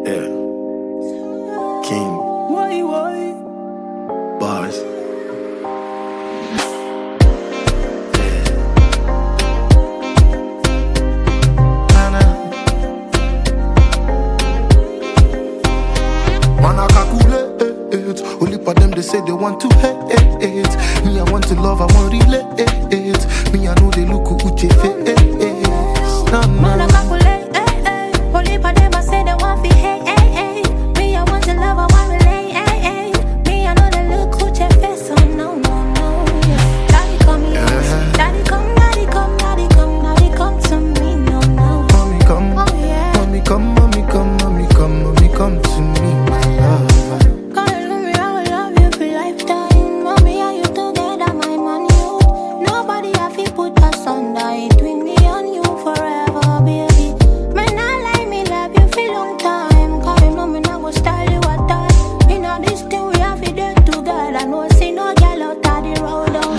Yeah. King. Bars. Man, I calculate. Only for them they say they want to hate. Me, I want to love, I want relate. Me, I know they look who face. Man, I calculate. Only for them I say they want to hate. Me, I want to love, I want relate. Me, I know they look who face. Oh no, no, no. Daddy come here. Daddy come, daddy come, daddy come, daddy come to me. No, no. Mommy come, oh yeah. Mommy come, mommy come, mommy come, mommy come to me, my love.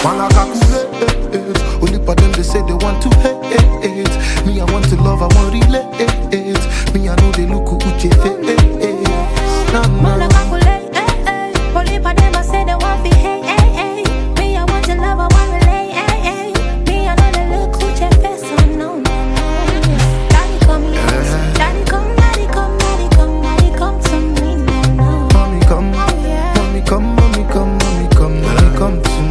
Man, I calculate. Only for them they say they want to hate. Me, I want to love, I want relate. Me, I know they look who face. Man, I calculate. Only for them I say they want to hate. Me, I want to love, I want relate. Me, I know they look who face. Oh no, no, no. Daddy come here. Daddy come, daddy come, daddy come, daddy come to me. No, no. Mommy come, oh yeah. Mommy come, mommy come, mommy come, mommy come to me.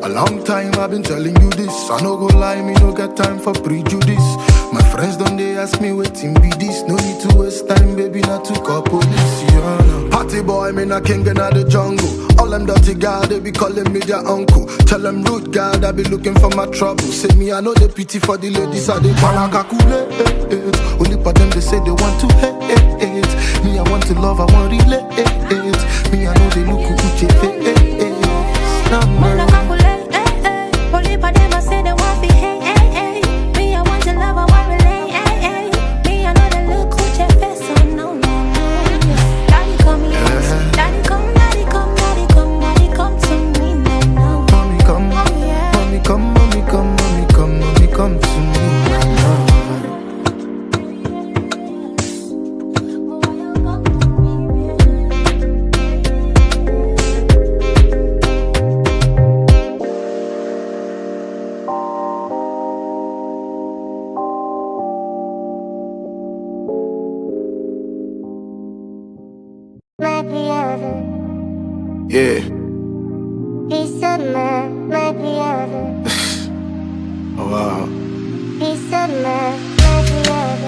A long time I've been telling you this. I no go lie, me no get time for prejudice. My friends don't they ask me waiting be this. No need to waste time, baby, not to call police. Yeah, no. Party boy, me not king in the jungle. All them dirty guys, they be calling me their uncle. Tell them rude guy, I be looking for my trouble. Say me, I know they pity for the ladies, I they man, I calculate. Only for them they say they want to hate. Me, I want to love, I want relate. Me, I know they look who face. Man, I calculate. Only for them I say they want to hate. Me, I want to love, I want relate. Me, I know they look who face. Oh no, no, no. Daddy come here. Daddy come, daddy come, daddy come, daddy come to me. No, no. Mommy come, oh yeah. Mommy come, mommy come, mommy come, mommy come to me, my love. Yeah. Oh wow.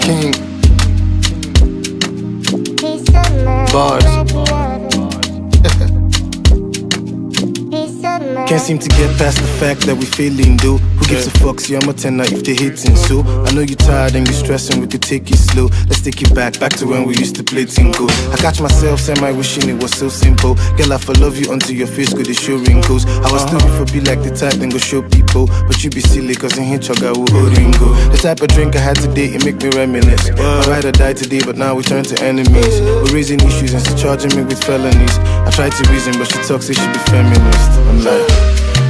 King. Bars. Can't seem to get past the fact that we feeling do. Who gives a fuck? See, I'm a 10 if they hitting so. I know you tired and you stressing, we could take it slow. Let's take it back to when we used to play tingo. I catch myself semi-wishing it was so simple. Girl, I for love you until your face go to show wrinkles. I was stupid for be like the type then go show people. But you be silly cause in here chugga will ringo. The type of drink I had today, it make me reminisce. I ride or die today, but now we turn to enemies. We're raising issues and she's charging me with felonies. I tried to reason, but she talks, say she be feminist. I'm like,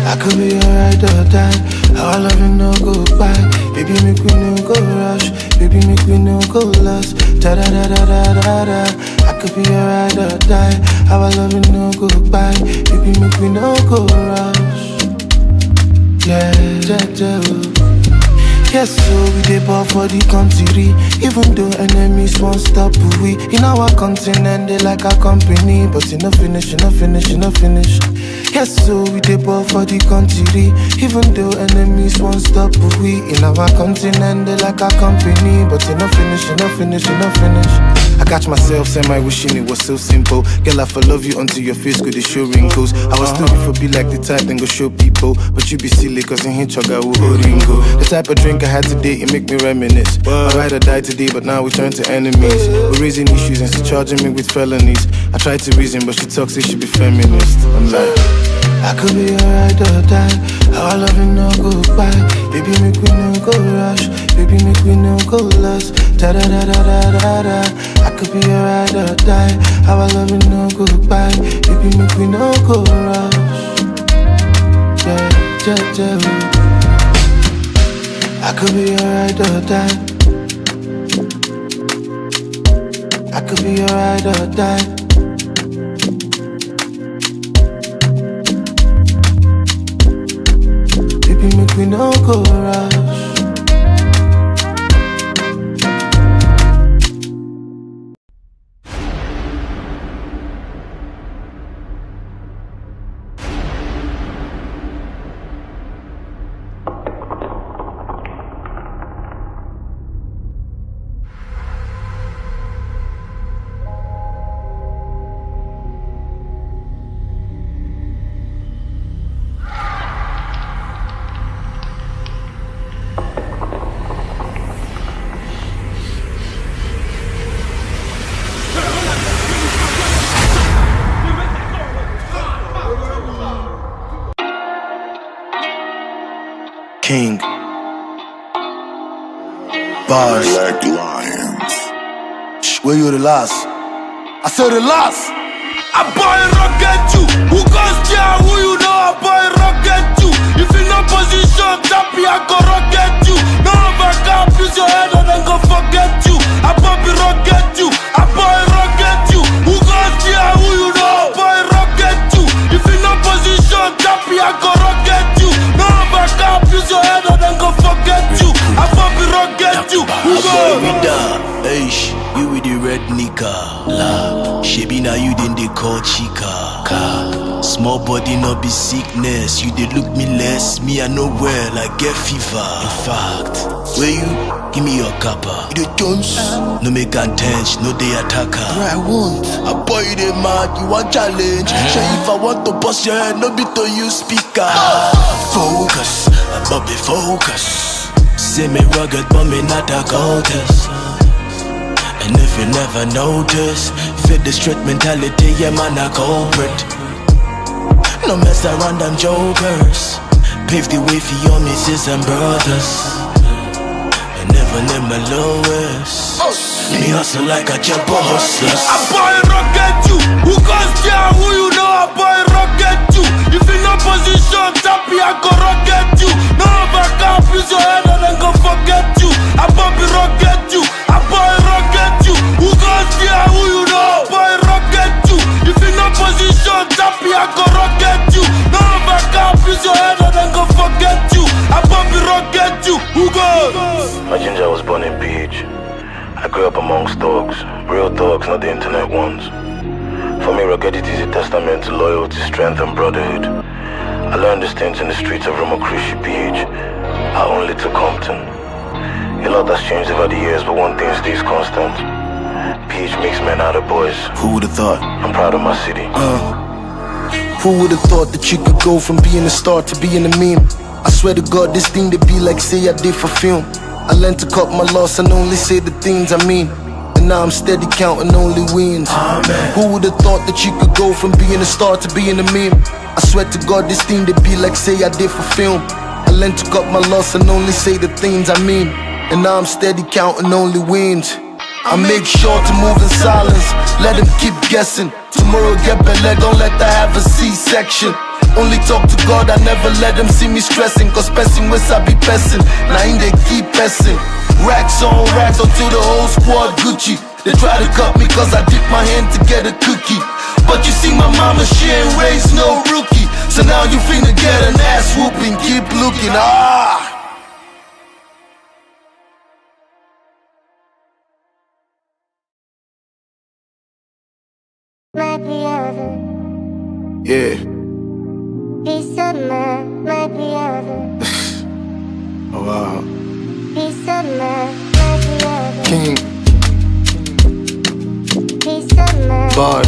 I could be alright or die. Our love you no go by. Baby, make we no go rush. Baby, make we no go lost. Da da da da da da da. I could be alright or die. Our love you no go by. Baby, make we no go rush. Yeah, yeah, yeah. Yes, so we dey ball for the country. Even though enemies won't stop we. In our continent, they like our company. But in no finish, in no finish, in no finish. Yes, so we dey ball for the country. Even though enemies won't stop we. In our continent, they like our company. But in no finish, in no finish, in no finish. I catch myself semi-wishing it was so simple. Girl, I for love you until your face go to show wrinkles. I was stupid for be like the type then go show people. But you be silly cause in here chugga will ringo. The type of drink I had today, it make me reminisce. I ride or die today, but now we turn to enemies. We're raising issues and she's charging me with felonies. I tried to reason, but she talks, say she be feminist. I'm like, I could be alright or die. Our love you no go by. Baby, make we no go rush. Baby, make we no go lost. Da da da da da da da. I could be alright or die. Our love you no go by. Baby, make we no go rush. Yeah, yeah, yeah. I could be alright or die. I could be your ride or die. Baby, make we no go rush. King. Bars. Black Lions. Shh, where you the last? I said the last. I boy rocket you. Who goes there? Who you know? I boy rocket you. If in no position, tappy, I go rocket you. No back up, use your head and then go forget you. I boy rocket you. I boy rocket you. Who goes there? Who you know? I boy rocket you. If in no position, tappy, I go rocket you. No back up, use your head and then go forget you. I boy rocket you. Who goes? Eish, you with the red nika. La, shebi na you then they call chica. Ka, small body no be sickness. You they look me less, me I know well I get fever. In fact, where you give me your kappa. You the Jones, no make intense, no they attacker. Right, I won't. I boy you they mad, you want challenge. Say if I want to bust your head, no be to you speaker. Focus, I be focus. Say me rugged, but me not a goldest. And if you never notice, fit the straight mentality, yeah man a culprit. No mess around them jokers. Pave the way for your missus and brothers. And never let my lowest. Me hustle like a jump hustler. I boy rocket you. Who goes there? Who you know? I boy rocket you. If in no position, tappy, I go rocket you. No back up, use your head and then go forget you. I boy rocket you. I boy rocket you. Who goes there? Who you know? I boy rocket you. If in no position, tappy, I go rocket you. No back up, use your head and then go forget you. I boy rocket you. Who goes? My ginger was born in PH. I grew up amongst dogs, real dogs, not the internet ones. For me, ruggedity is a testament to loyalty, strength, and brotherhood. I learned these things in the streets of Romokrishi, PH, our own little Compton. A lot has changed over the years, but one thing stays constant. PH makes men out of boys. Who would've thought? I'm proud of my city. Who would've thought that you could go from being a star to being a meme? I swear to God, this thing to be like say I did for film. I learned to cut my loss and only say the things I mean. And now I'm steady counting only wins. Amen. Who would've thought that you could go from being a star to being a meme? I swear to God, this thing to be like say I did for film. I learned to cut my loss and only say the things I mean. And now I'm steady counting only wins. I make sure to move in silence, let them keep guessing. Tomorrow get better, gon' let her have a C-section. Only talk to God, I never let them see me stressing. Cause pressing with I be pressing, now in they keep pressing. Racks on racks until the whole squad Gucci. They try to cut me cause I dip my hand to get a cookie. But you see my mama, she ain't raised no rookie. So now you finna get an ass whooping, keep looking, Yeah. Oh wow. King. Bars.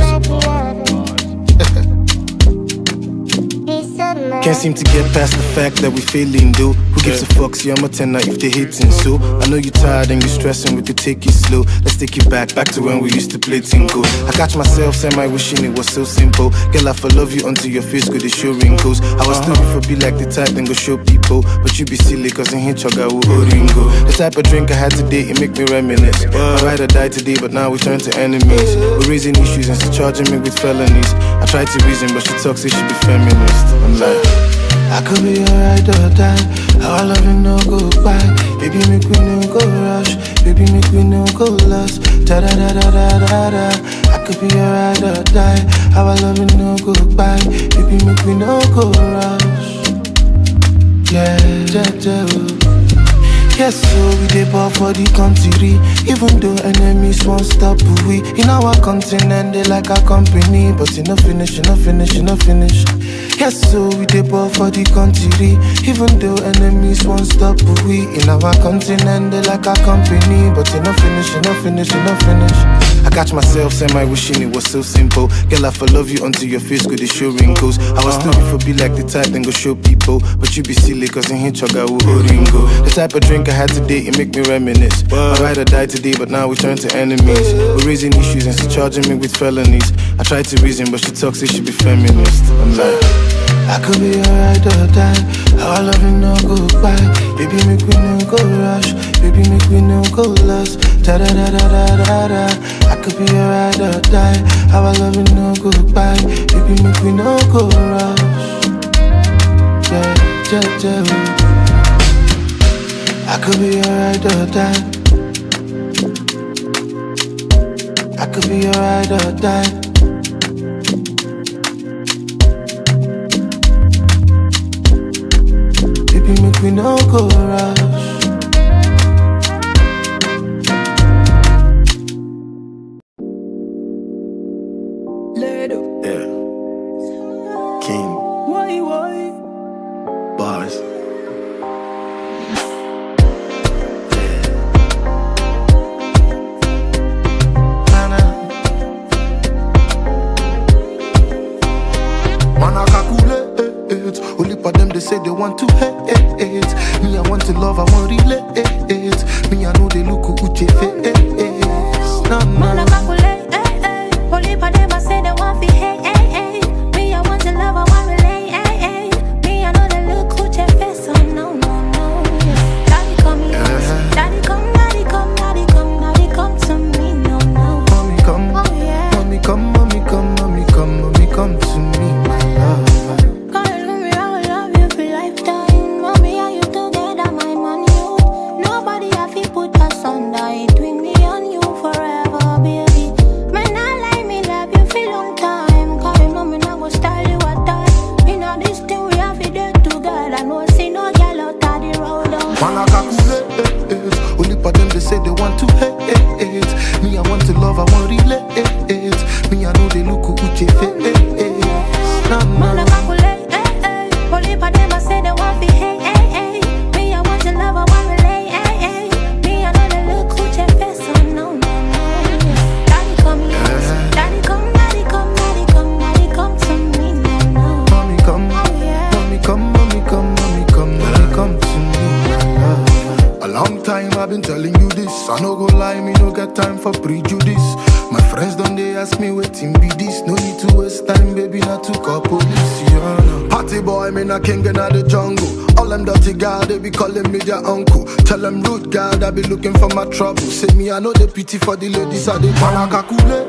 Can't seem to get past the fact that we feeling do. Who gives a fuck? See, I'm a 10 if the hits ensue. I know you're tired and you're stressing, we could take it slow. Let's take it back to when we used to play tingle. I catch myself semi-wishing it was so simple. Girl, I for love you until your face could show wrinkles. I was still before be like the type then go show people. But you be silly cause in here chugga who oringo. The type of drink I had today, it make me reminisce. My ride or die today, but now we turn to enemies. We're raising issues and she charging me with felonies. I try to reason, but she talks, say she be feminist. I'm like, I could be alright or die. Our love you no go by. Baby, make we no go rush. Baby, make we no go last. Da da da da da da da. I could be a ride or die. How I love you, no goodbye. Baby, make me no go rush. Yeah, yeah, yeah. Yes, so we dey ball for the country. Even though enemies won't stop we. In our continent, they like our company. But you no finish, you no finish, you no finish. Yes, so we dey ball for the country. Even though enemies won't stop we. In our continent, they like our company. But you no finish, you no finish, you no finish. I catch myself saying my wishing it was so simple. Girl, I for love you until your face could show wrinkles. I was still before be like the type then go show people. But you be silly cause in here chaga who ringo. The type of drink I had today, it make me reminisce. My rider died today, but now we turn to enemies. We're raising issues and she charging me with felonies. I try to reason, but she talks like she be feminist. I'm like, I could be a ride or die. How I love you, no goodbye. Baby, make me no go rush. Baby, make me no go lost. Da da da da da da da. I could be a ride or die. How I love you, no goodbye. Baby, make me no go rush. Yeah, yeah, yeah. I could be a ride or die. I could be a ride or die. Baby, make me no go rush. Yeah. King. Bars. Only for them they say they want to hate. Me I want to love, I want relate. Me I know they look uche face. No, Wanna calculate, Only for them I say they want fi hate, Me I want to love, I want relate, Me I know they look uche face. So no, no, no. Daddy come here, daddy come, daddy come, daddy come, daddy come to me, no, no. Mommy come, oh yeah. Mommy come, mommy come, mommy come, mommy come to me, my love. Only for them they say they want to hate. Me I want to love, I want relate. Me I know they look uche face. Wanna calculate, Only for them I say they want fi hate, Me I want to love, I want relate, Me I know they look uche face. So no, no, no. Daddy come here, daddy come, daddy come, daddy come, daddy come to me, no, no. Mommy come, oh yeah. Mommy come, mommy come, mommy come, mommy come to me, my love. A long time I've been telling you this. I no go lie, me no get time for prejudice. My friends don't they ask me waiting be this. No need to waste time, baby, not to call police. Yeah. Party boy, me not king in the jungle. All them dirty guys, they be calling me their uncle. Tell them rude guy, I be looking for my trouble. Say me, I know the pity for the ladies, I they wanna calculate.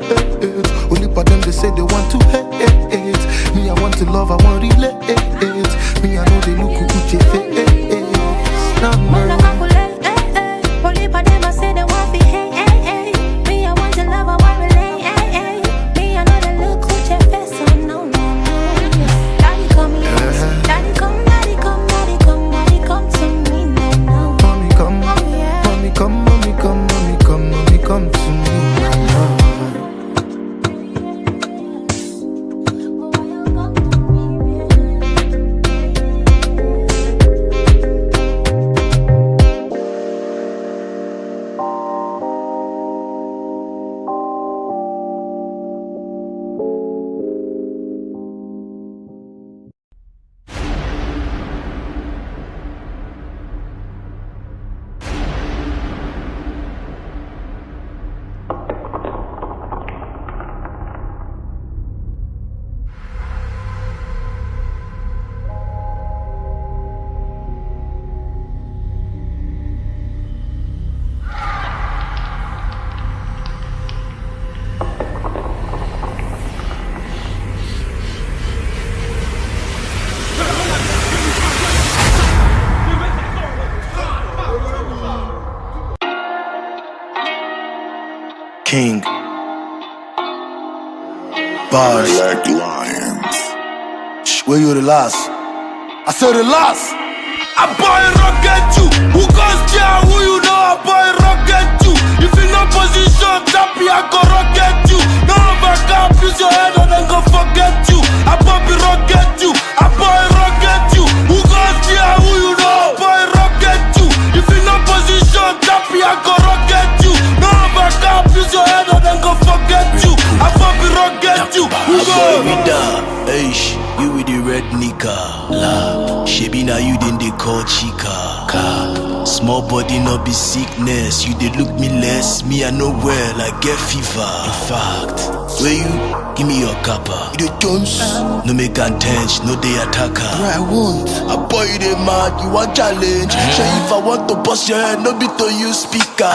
Only for them they say they want to hate. Me, I want to love, I want relate. Me, I know they look uche face. Wanna calculate, Only for them I say they want fi hate, Me I want to love, I want relate, Me I know they look uche face. So no, no, no. Daddy come here, daddy come, daddy come, daddy come, daddy come to me, no, no. Mommy come, oh yeah. Mommy come, mommy come, mommy come, mommy come to me, my love. King. Bars. Black Lions. Shh, where you the last? I said the last. I boy rocket you. Who goes there? Who you know? I boy rocket you. If in no position, tappy, I go rocket you. No back up, use your head and then go forget you. I boy rocket you. I boy rocket you. Who goes there? Who you know? I boy rocket you. If in no position, tappy, I go rocket you. No back up, use your head and then go forget you. I boy rocket you. Who goes? Eish, you with the red nika. La, shebi na you then they call chica. Ka, small body no be sickness. You they look me less, me I know well I get fever. In fact, where you give me your kappa. You the Jones, no make intention, no they attacker. I won't. I boy you they mad, you want challenge. Say if I want to bust your head, no be to you speaker.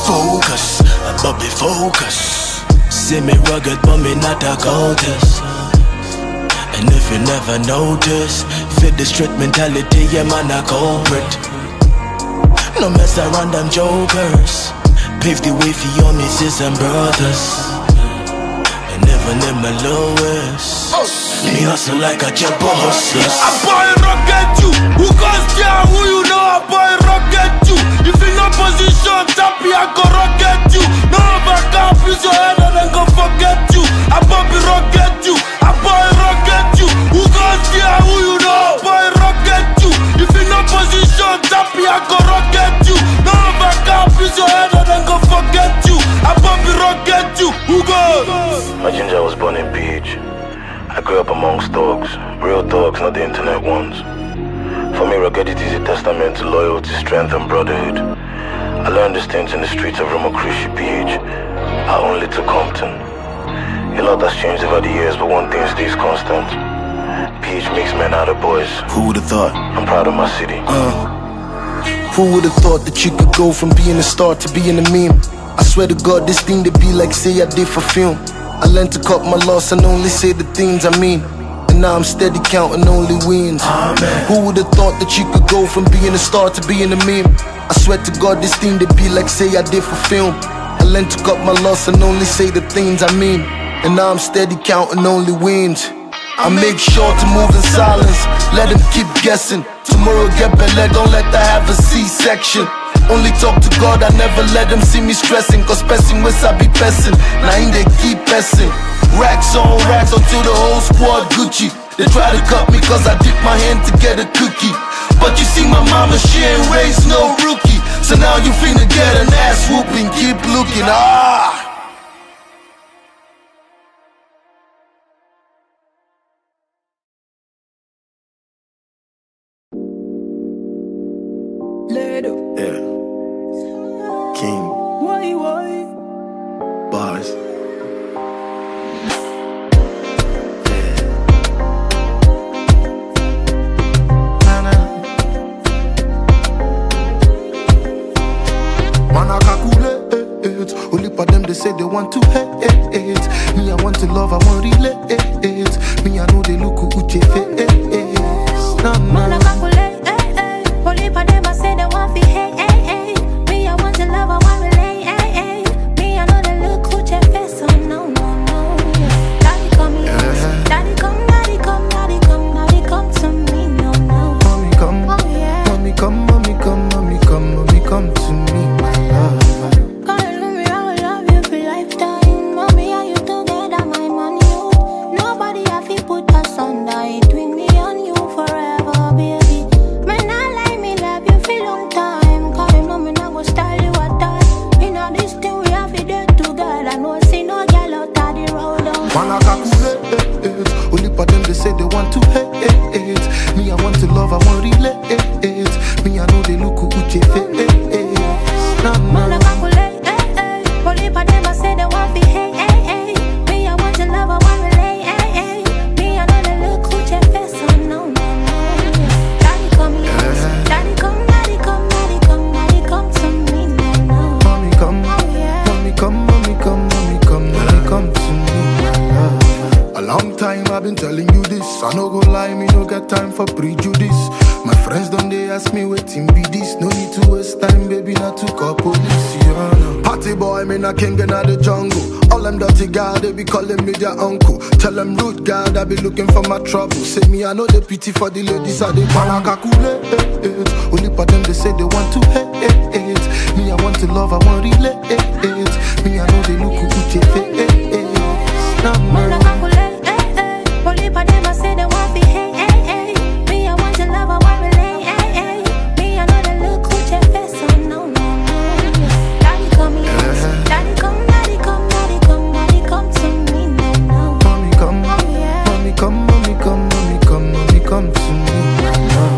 Focus, I be focus. Say me rugged, but me not a contest. And if you never notice, fit the street mentality, yeah man a culprit. No mess around them jokers. Pave the way for your missus and brothers. And never near my lowest. Me hustle like a jet boss. I boy rocket you. Who goes there? Who you know? I boy rocket you. If in no position, tappy, I go rocket you. No back up, use your head and then go forget you. I boy rocket you. I boy rocket you. Who goes there? Who you know? I boy rocket you. If in no position, tappy, I go rocket you. No back up, use your head and then go forget you. I boy rocket you. Who goes? My ginger was born in PH. I grew up amongst dogs, real dogs, not the internet ones. For me, ruggedity is a testament to loyalty, strength, and brotherhood. I learned these things in the streets of Rimokrishi, PH, our own little Compton. A lot has changed over the years, but one thing stays constant. PH makes men out of boys. Who would've thought? I'm proud of my city. Who would've thought that you could go from being a star to being a meme? I swear to God, this thing to be like say I did for film. I learned to cut my loss and only say the things I mean. And now I'm steady counting only wins. Amen. Who would've thought that you could go from being a star to being a meme? I swear to God, this thing to be like say I did for film. I learned to cut my loss and only say the things I mean. And now I'm steady counting only wins. I make sure to move in silence, let them keep guessing. Tomorrow get better, don't let her have a C-section. Only talk to God, I never let them see me stressing. Cause pressing with I be pressing, now in they keep pressing. Racks on racks until the whole squad Gucci. They try to cut me cause I dip my hand to get a cookie. But you see my mama, she ain't raised no rookie. So now you finna get an ass whooping, keep looking, Yeah. King. Bars. Man, I calculate. Only for them they say they want to hate. Me, I want to love, I want relate. Me, I know they look who face. Man, I calculate, only for them I say they want to hate. Me, I want to love, I want relate. Me, I know they look who face. So no. Daddy come here, daddy come, daddy come, daddy come, daddy come to me, no. Mommy come, Oh yeah. mommy come, mommy come, mommy come, mommy come to me, my love. Mommy, I will love you for lifetime. Mommy, are you together, my man? You, nobody have to put us under. Between me and you forever, baby. Man, I like me, love you for long time. Cause you know me not go style you at that. You know this thing we have to do together. No see no girl out of the road. Man, I calculate. Only for them they say they want to hate. Me, I want to love, I want relate. Me, I know they look who face. Man, I calculate, only for them I say they want to hate. Me, I want to love, I want relate. Me, I know they look who face. So no. Daddy come here, daddy come, daddy come, daddy come, daddy come to me, no. Mommy come, Oh yeah. mommy come, mommy come, mommy come, mommy come to me, my love. A long time I've been telling you this. I no go lie, me no get time for prejudice. My friends don't they ask me waiting be this. No need to waste time, baby, not to call police. Yeah, no. Party boy boy, me not king in the jungle. All them dirty guys, they be calling me their uncle. Tell them rude guy, I be looking for my trouble. Say me, I know the pity for the ladies, I they wanna calculate. Only for them, they say they want to hate. Me, I want to love, I want relate. Me, I know they look who you face. Wanna calculate, only for them, I say they want to hate. Me, I want to love, I want relate. Me, I know they look who you face. So no. Daddy come here, daddy come, daddy come, daddy come, daddy come to me now. Mommy come, mommy come, mommy come, mommy come, mommy come to me now.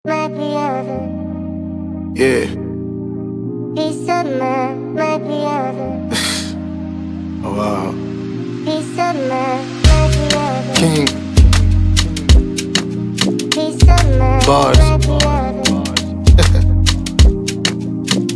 My brother, Yeah. peace of mind, my brother, Oh wow. peace of mind, my brother, King peace of mind, Bars. my brother,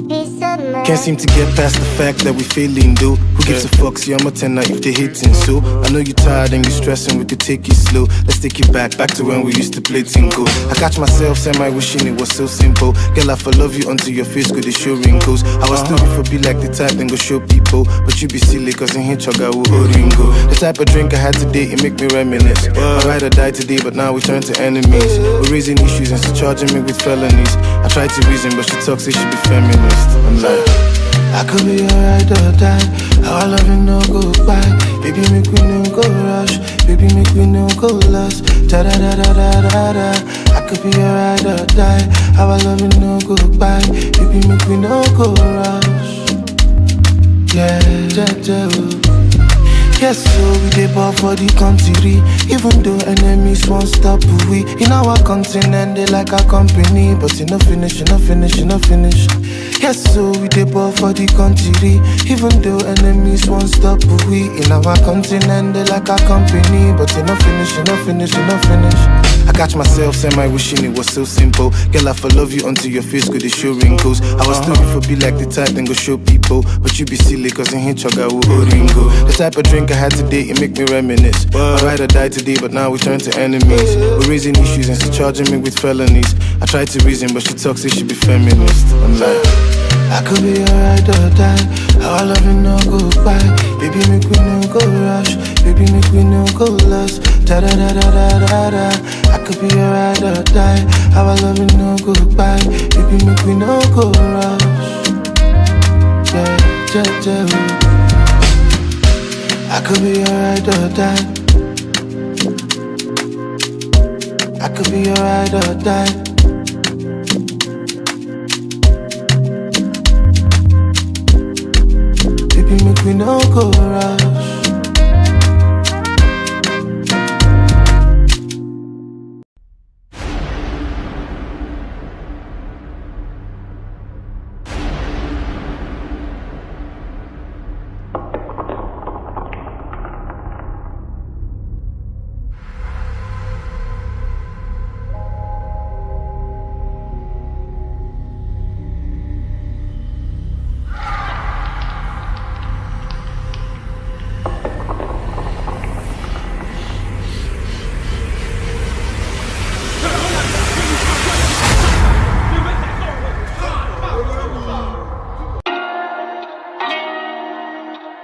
peace of mind. Can't seem to get past the fact that we feeling do. Who gives a fuck? See, I'm a 10 now if they hitting so. I know you're tired and you're stressing, we could take it slow. Let's take it back to when we used to play tingo. I catch myself semi-wishing it was so simple. Girl, I for love you until your face could show wrinkles. I was still for be like the type then go show people. But you be silly cause in here chaga will oringo. The type of drink I had today, it make me reminisce. I ride or die today, but now we turn to enemies. We're raising issues and she charging me with felonies. I try to reason, but she talks say she be feminist. I'm like, I could be alright or die. Our love you no go by. Baby, make we no go rush. Baby, make we no go lost. Da da da da da da da. I could be alright or die. Our love you no go by. Baby, make we no go rush. Yeah, yeah, yeah. Yes, so we dey ball for the country. Even though enemies won't stop we. In our continent, they like our company. But you no finish, you no finish, you no finish. Yes, so we dey ball for the country. Even though enemies won't stop we. In our continent, they like our company. But you no finish, you no finish, you no finish. I catch myself semi-wishing it was so simple. Girl, I for love you until your face could show wrinkles. I was still for be like the type then go show people. But you be silly cause in here chaga will oringo. The type of drink I had today, it make me reminisce. I ride or die today, but now we turn to enemies. We're raising issues and she charging me with felonies. I try to reason, but she talks say she be feminist. I'm like, I could be alright or die. Our love you no go by. Baby, make we no go rush. Baby, make we no go lost. Da da da da da da da. I could be alright or die. Our love you no go by. Baby, make we no go rush. Yeah, yeah, yeah. I could be alright or die. I could be alright or die. Baby, make we no go rush.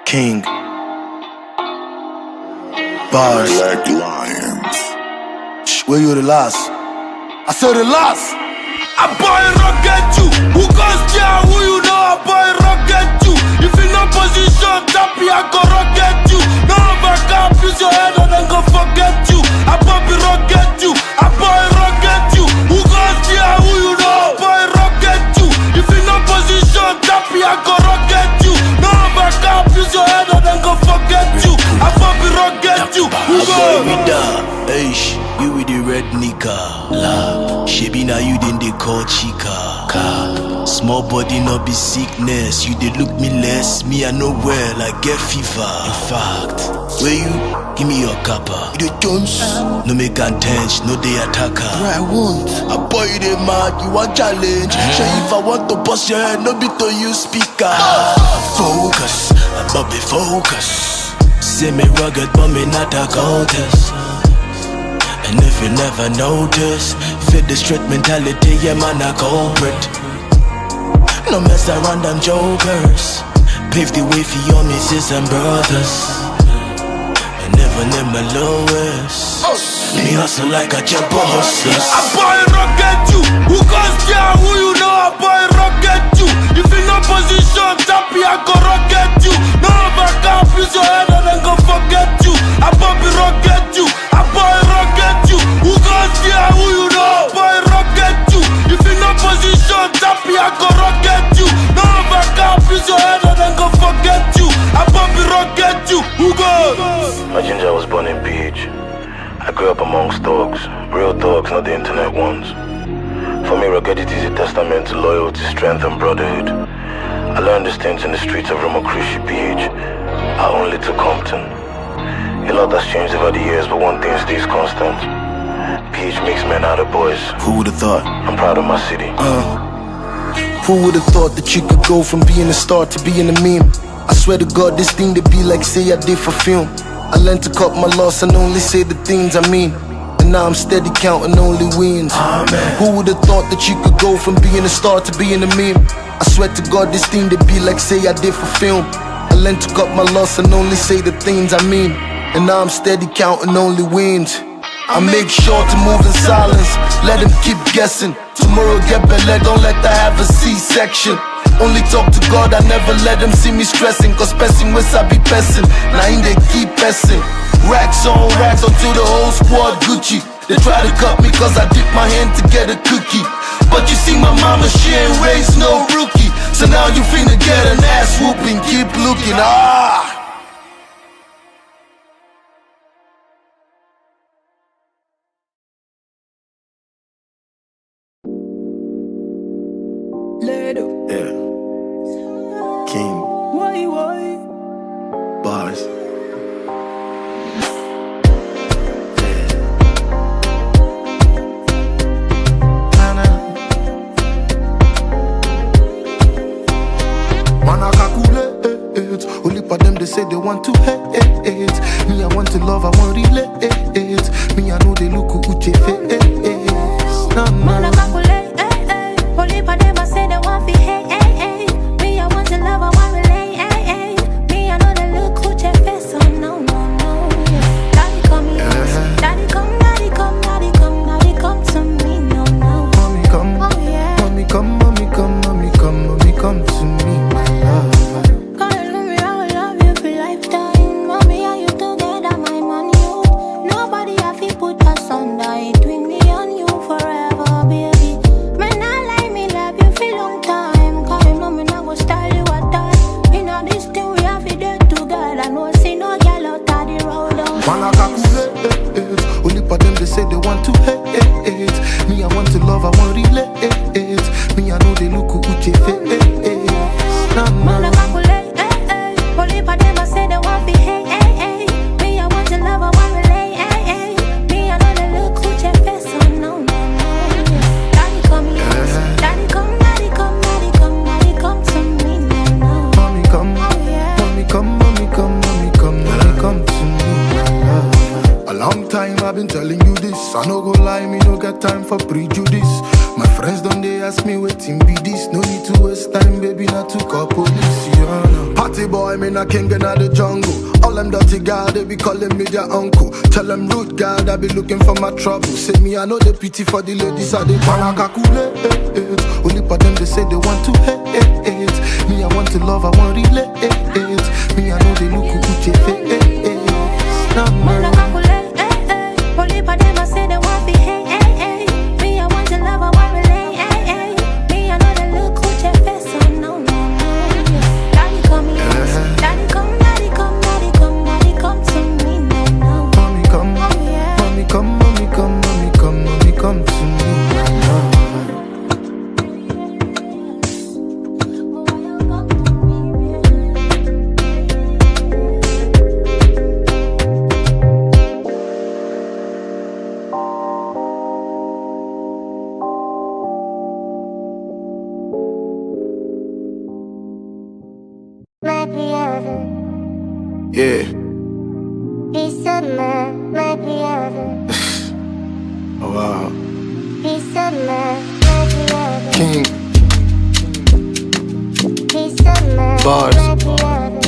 King Bars. Black Lions. Where you the last? I said the last. A boy rocket you. Who goes there? Who you know? A boy rocket you. If in no position, tap I go rocket you. No back up, use your head and then go forget you. A puppy rocket you. A boy rocket you. Who goes there? Who you know? A boy rocket you. If in no position, tap I go rocket you. No back up, use your head and then go forget you. A puppy rocket you. Who goes? Eish, you with the red nigga. La, Shebi na you then they call chica. Ka, Small body no be sickness. You dey look me less. Me I know well, I get fever. In fact, where you give me your kappa. You dey Jones, no make am tense, no dey attacker. I won't. I boy you dey mad, you want challenge. Sure if I want to bust your head, no be to use speaker. Focus, above be focus. See me rugged, but me not a goddess. And if you never notice, fit the street mentality, yeah man a culprit. No mess around them jokers. Pave the way for your missus and brothers. And never name my lowest. Me hustle like a jump hustler. A boy rocket you. Who goes there? Who you know? A boy rocket you. If in no position, Tappy I go rocket you. No back up, use your head and then go forget you. A Bobby rocket you. A boy rocket you. Who goes there? Who you know? A boy rocket you. If in no position, Tappy I go rocket you. No back up, use your head and then go forget you. A Bobby rocket you. Who goes? My ginger was born in PH. I grew up amongst dogs, real dogs, not the internet ones. For me, ruggedity is a testament to loyalty, strength, and brotherhood. I learned these things in the streets of Ramokrishi, PH, our own little Compton. A lot has changed over the years, but one thing stays constant. PH makes men out of boys. Who would've thought? I'm proud of my city. Who would've thought that you could go from being a star to being a meme? I swear to God, this thing to be like say I did for film. I learned to cut my loss and only say the things I mean. And now I'm steady counting only wins. Amen. Who would've thought that you could go from being a star to being a meme? I swear to God, this thing to be like say I did for film. I learned to cut my loss and only say the things I mean. And now I'm steady counting only wins. I make sure to move in silence, let them keep guessing. Tomorrow get better, don't let her have a C-section. Only talk to God, I never let them see me stressing. Cause pressing with I be pressing, now in they keep pressing. Racks on racks until the whole squad Gucci. They try to cut me cause I dip my hand to get a cookie. But you see my mama, she ain't raised no rookie. So now you finna get an ass whooping, keep looking, Yeah. King. Bars. Man, I calculate. Only for them they say they want to hate. Me, I want to love, I want relate. Me, I know they look uche face. Man, I calculate, Only for them I say they want fi hate, Me, I want to love, I want relate, Me, I know they look who check face, so no. Daddy come here, daddy come, daddy come, daddy come, daddy come to me, no. Mommy come, Oh yeah. mommy come, mommy come, mommy come, mommy come to me, my love. Gonna love me, I will love you for lifetime. Mommy, are you together, my man, you? Nobody have to put us under between me and you forever, baby. Man, I like me, love you for long time. Cause you know me not go style you at that. You know this thing we have to do together. No see no girl out of the road. Man, I calculate. Only for them they say they want to hate. Me, I want to love, I want relate. Me, I know they look uche face. Man, I calculate, Only for them I say they want fi hate, Me, I want to love, I want relate, Me, I know they look who check face, so no. Daddy come here, daddy come, daddy come, daddy come, daddy come to me, no. Mommy come, Oh yeah. mommy come, mommy come, mommy come, mommy come to me, my love. A long time I've been telling you this. I no go lie, me no get time for prejudice. My friends don't they ask me waiting be this. No need to waste time, baby, not to call police. Yeah. Party boy, me not king in the jungle. All them dirty guys, they be calling me their uncle. Tell them rude guy, I be looking for my trouble. Say me, I know the pity for the ladies, I they wanna calculate. Only for them they say they want to hate. Me, I want to love, I want relate. Me, I know they look uche face. Man, I calculate, Only for them I say they want fi hate, Me, I want to love, I want relate, Me, I know they look who check face, so no. Daddy come here, daddy come, daddy come, daddy come, daddy come to me, no. Mommy come, Oh yeah. mommy come, mommy come, mommy come, mommy come to me, my love. might be heaven. Yeah. Peace of mind might be heaven. Oh wow. Peace of mind might be heaven. King Peace of mind Bars. might be heaven.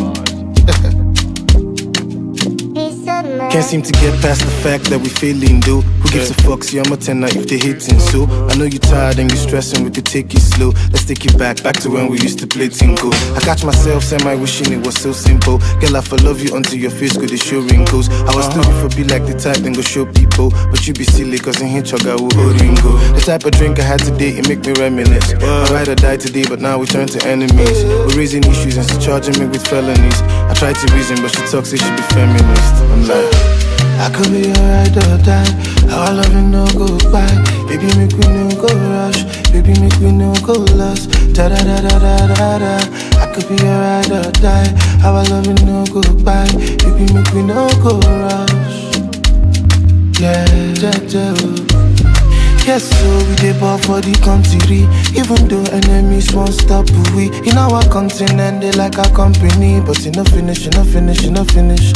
Peace of mind. Can't seem to get past the fact that we feeling do. Who gives a fuck? See, I'm a 10 now if they hitting so. I know you're tired and you're stressing, we could take it slow. Let's take it back to when we used to play tinko. I catch myself semi-wishing it was so simple. Girl, I for love you until your face could show wrinkles. I was still for be like the type then go show people. But you be silly cause in here chugga who ringo. The type of drink I had today, it make me reminisce. I ride or die today, but now we turn to enemies. We're raising issues and she charging me with felonies. I try to reason, but she talks say she be feminist. I'm like, I could be alright or die. Our love and no go by. Baby, make we no go rush. Baby, make we no go lost. Da da da da da da da. I could be alright or die. Our love and no go by. Baby, make we no go rush. Yeah, yeah, yeah. Yes, so we dey ball for the country. Even though enemies won't stop we. In our continent, they like our company. But you no finish, you no finish, you no finish.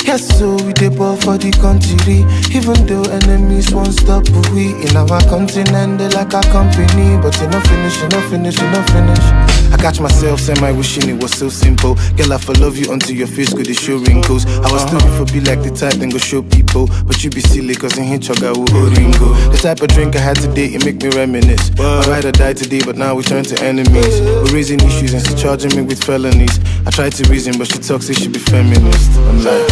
Yes, so we dey ball for the country. Even though enemies won't stop we. In our continent, they like our company. But you no finish, you no finish, you no finish. I catch myself semi-wishing it was so simple. Girl, I for love you until your face could show wrinkles. I was still for be like the type then go show people. But you be silly cause in here chugga who ringo. The type of drink I had today, it make me reminisce. I ride or die today, but now we turn to enemies. We're raising issues and she charging me with felonies. I try to reason, but she talks say she be feminist. I'm like,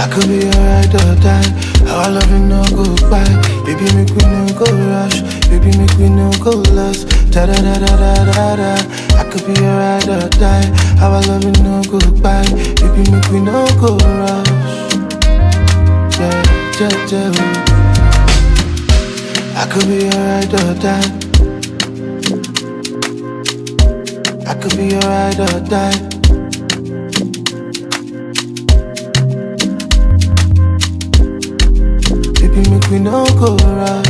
I could be alright or die. Our love and no go by. Baby, make we no go rush. Baby, make we no go lost. Da da da da da da da. I could be alright or die. Our love and no go by. Baby, make we no go rush. Yeah, yeah, yeah. I could be alright or die. I could be alright or die. Baby, make me no go rush.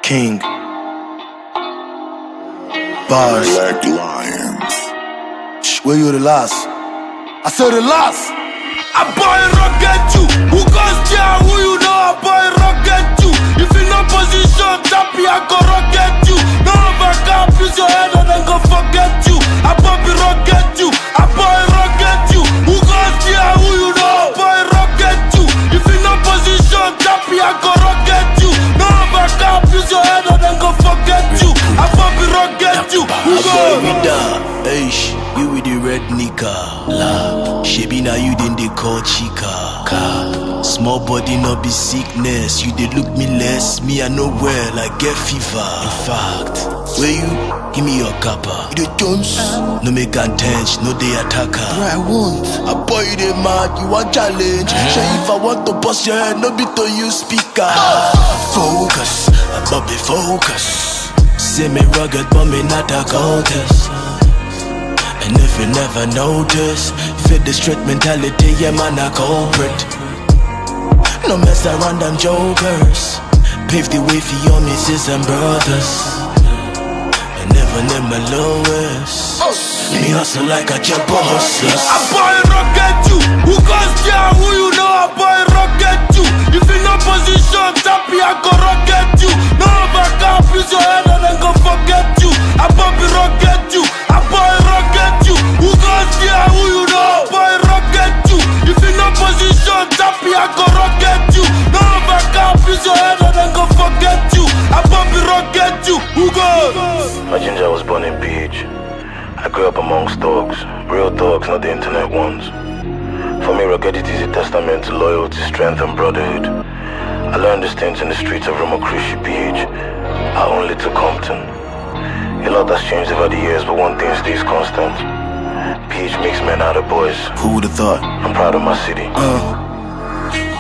King Bars. Black Lions. Where you the last? I said the last. I boy rocket you. Who goes there? Who you know? I boy rocket you. If in no position, tappy I go rocket you. No back up, use your head and then go forget you. I boy rocket you. I boy rocket you. Who goes there? Who you know? I boy rocket you. If in no position, tappy I go rocket you. No back up, use your head and then go forget you. I boy rocket you. Who goes? Eish, you with the red nika. La, shebi na you then they call chica. Ka, small body no be sickness. You they look me less, me I know well I get fever. In fact, where you give me your kappa. You the Jones, no make tense, no they attacker. I won't. I boy you the mad, you want challenge. Say if I want to bust your head, no be to you speaker. Focus, above the focus. Say me rugged, but me not a goddess. And if you never notice, fit the street mentality, yeah man a culprit. No mess around them jokers. Pave the way for your missus and brothers. And never near my lowest. Me hustle like a jumper hustler. I boy rocket you. Who goes there? Who you know? I boy rocket you. If in no position, tappy I go rocket you. No back up, use your head and then go forget you. I boy rocket you. I boy rocket you. Who goes there? Who you know? I boy rocket you. If in no position, tappy I go rocket you. No back up, use your head and then go forget you. I boy rocket you. Who goes? My ginger was born in PH. I grew up amongst dogs, real dogs, not the internet ones. For me, ruggedity is a testament to loyalty, strength, and brotherhood. I learned these things in the streets of Ramakrishna PH, our own little Compton. A lot has changed over the years, but one thing stays constant. PH makes men out of boys. Who would've thought? I'm proud of my city.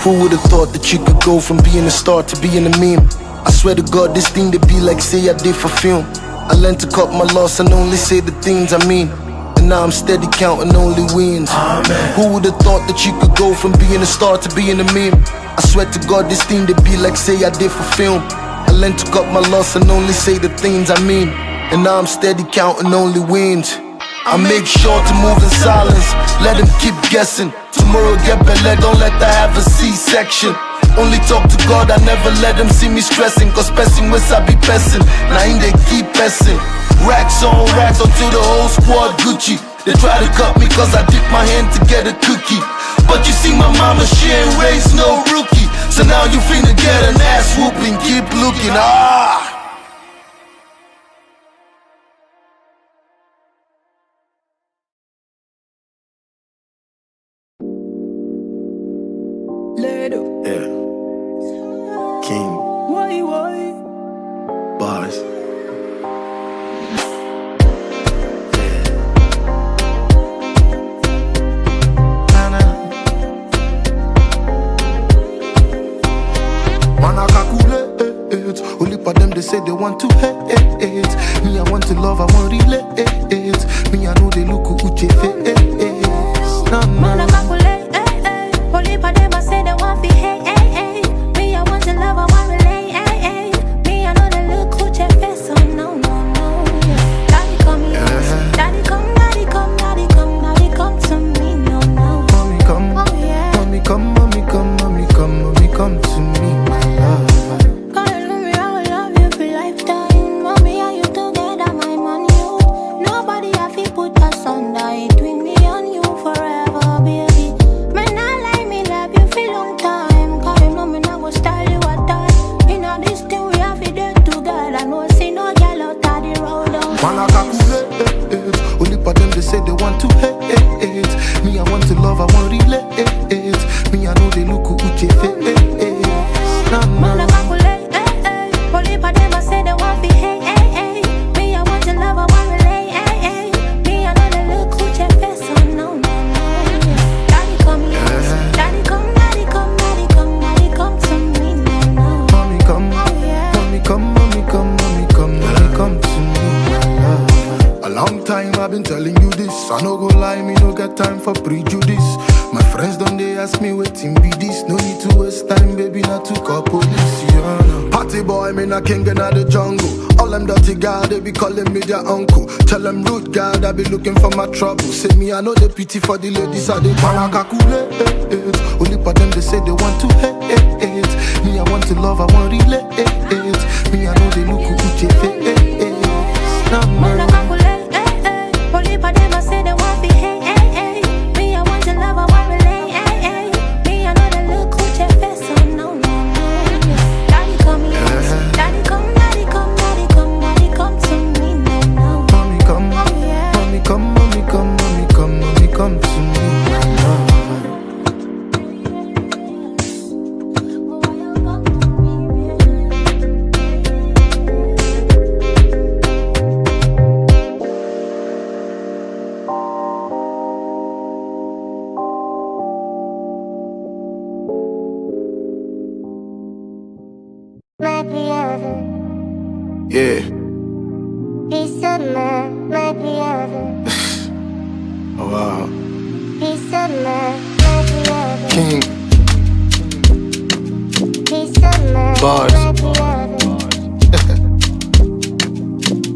Who would've thought that you could go from being a star to being a meme? I swear to God, this thing to be like say I did for film. I learned to cut my loss and only say the things I mean. And now I'm steady counting only wins. Amen. Who would've thought that you could go from being a star to being a meme? I swear to God, this thing to be like say I did for film. I learned to cut my loss and only say the things I mean. And now I'm steady counting only wins. I make sure to move in silence, let them keep guessing. Tomorrow get better, don't let her have a C-section. Only talk to God, I never let them see me stressing. Cause pressing with I be pressing, now in they keep pressing. Racks on racks until the whole squad Gucci. They try to cut me cause I dip my hand to get a cookie. But you see my mama, she ain't raised no rookie. So now you finna get an ass whooping, keep looking, Yeah. King. Bars. Man, I calculate. Only for them they say they want to hate. Me, I want to love, I want relate. Me, I know they look who face. Man, I calculate. Only for them I say they want to hate. Me, I want to love, I want relate. Me, I know they look who face. So no. Daddy come here. Daddy come, daddy come, daddy come, daddy come to me. No. Mommy come, oh yeah. Mommy come, mommy come, mommy come, mommy come to me, my love. Say they want to hate. Me, I want to love, I want relate. Me, I know they look who face. Man, I calculate. Only for them I say they want to hate. Me, I want to love, I want relate. Me, I know they look who face. So no. Daddy come here. Daddy come, daddy come, daddy come, daddy come to me. No. Mommy come, oh yeah. Mommy come, mommy come, mommy come, mommy come to me. A long time I've been telling you this. I no go lie, me no get time for prejudice. My friends don't they ask me waiting be this. No need to waste time, baby, not to call police. Yeah, party boy, me not king in the jungle. All them dirty guys, they be calling me their uncle. Tell them rude guy, they be looking for my trouble. Say me, I know they pity for the ladies, I they man, I calculate. Only for them they say they want to hate. Me, I want to love, I want relate. Me, I know they look who face. Man, I calculate. Only for them I say they want to hate. Me, I want to love, I want relate. Me, I know they look who face. So no. Daddy come here. Daddy come, daddy come, daddy come, daddy come to me. No. Mommy come, oh yeah. Mommy come, mommy come, mommy come, mommy come to me. Yeah. Piece of my brother. Oh wow. Piece of my brother. King. Piece of my Bars. brother.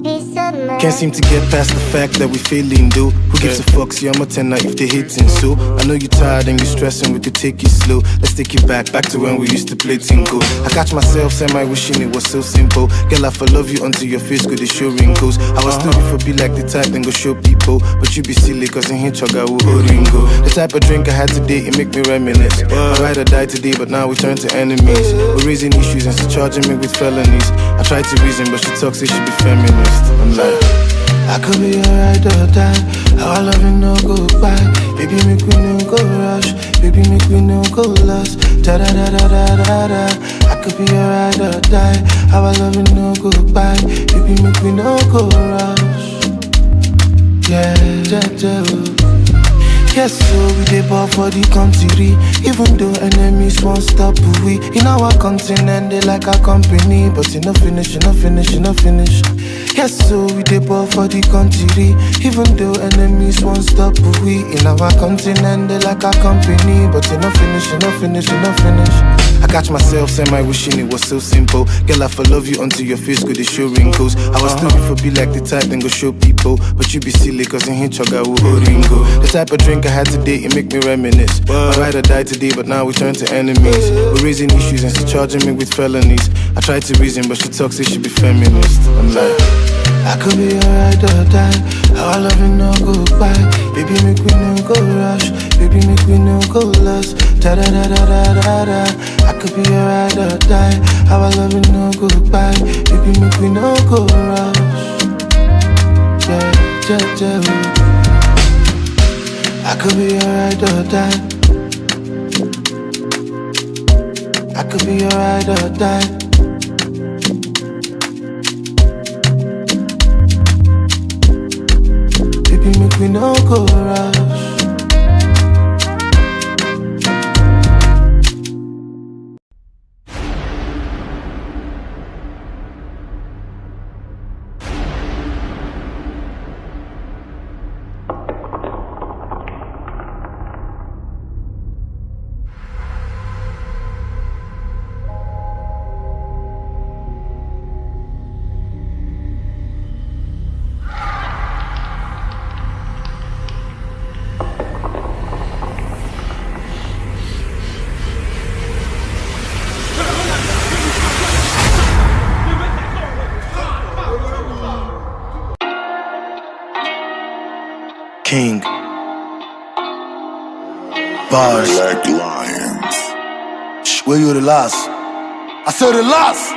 Piece of my Can't seem to get past the fact that we feeling do. Who gives a fuck? See, I'm a 10 now if the hits ensue. I know you're tired and you're stressing, we could take it slow. Let's take it back to when we used to play tingle. I catch myself semi-wishing it was so simple. Girl, I for love you until your face could show wrinkles. I was still before be like the type, then go show people. But you be silly, cause in here chugga will ringo. The type of drink I had today, it make me reminisce. I ride or die today, but now we turn to enemies. We're raising issues and she charging me with felonies. I try to reason, but she talks, say she be feminist. I'm like, I could be alright or die. Our love you no goodbye. Baby, make we no go rush. Baby, make we no go lost. Da da da da da da da. I could be alright or die. Our love you no goodbye. Baby, make we no go rush. Yeah, yes, so we dey ball for the country. Even though enemies won't stop we. In our continent they like our company, but you no finish, you no finish, you no finish. Yes, so we dey ball for the country. Even though enemies won't stop we. In our continent they like our company, but you no finish, you no finish, you no finish. I catch myself saying my wishing it was so simple. Girl, I for love you until your face could show wrinkles. I was still for be like the type then go show people, but you be silly cause in here chaga who ringo. The type of drink I had today, it make me reminisce. My rider died today, but now we turn to enemies. We're raising issues and she charging me with felonies. I tried to reason, but she talks say she be feminist. I'm like, I could be alright or die. Our love you no goodbye. Baby, make we no go rush. Baby, make we no go lost. Da da da da da da da. I could be alright or die. Our love you no goodbye. Baby, make we no go rush. Yeah, yeah, yeah. I could be alright or die. I could be alright or die. Baby, make me no go rush. King Bars. Black Lions. Shh, where you the last? I said the last.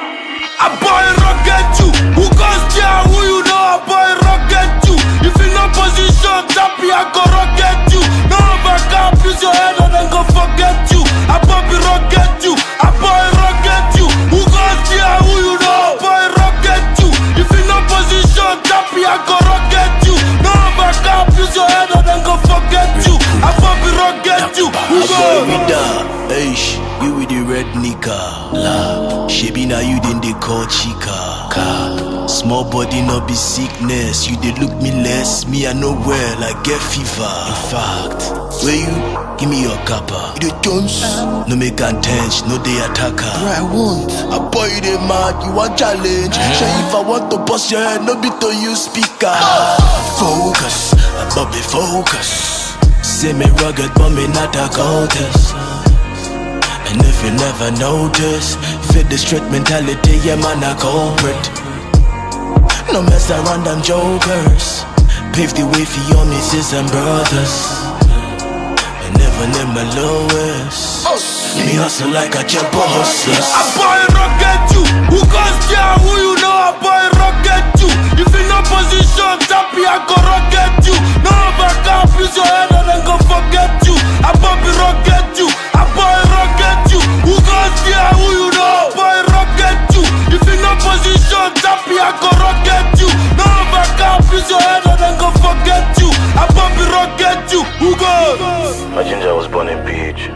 I boy rocket you. Who goes there? Who you know? I boy rocket you. If in no position, tappy, I go rocket you. No back up, use your head and then go forget you. I boy rocket you. I boy rocket you. Who goes there? Who you know? I boy rocket you. If in no position, tappy, I go rocket you. No back up, use your head and then go forget you. I boy rocket you. Who goes? You with the red nika. Shebi na you then they call chica. Small body no be sickness. You they look me less. Me I know well I get fever. In fact, where you give me your kappa. You the Jones. No make intense, no they attacker. Bro, I won't. I boy you the mad, you want challenge. Say if I want to bust your head, no be to you speaker. Focus, Bobby focus. Say me rugged, but me not a cultist. And if you never notice, fit the straight mentality, yeah man a culprit. No mess around them jokers. Pave the way for your missus and brothers. And never near my lowest. Me hustle like a jump hustler. I boy rocket you. Who goes there? Who you know? I boy rocket you. If in no position, tappy, I go rocket you. No back up, use your head and then go forget you. I boy rocket you. I boy rocket you. Who goes there? Who you know? I boy rocket you. If in no position, tappy, I go rocket you. No back up, use your head and then go forget you. I boy rocket you. Who goes? My ginger was born in PH.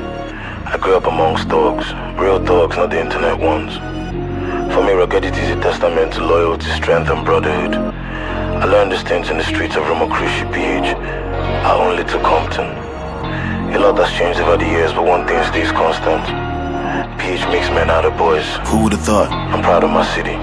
I grew up amongst thugs, real thugs, not the internet ones. For me, ruggedity is a testament to loyalty, strength, and brotherhood. I learned these things in the streets of Romacruci, PH, our own little Compton. A lot has changed over the years, but one thing stays constant. PH makes men out of boys. Who would've thought? I'm proud of my city.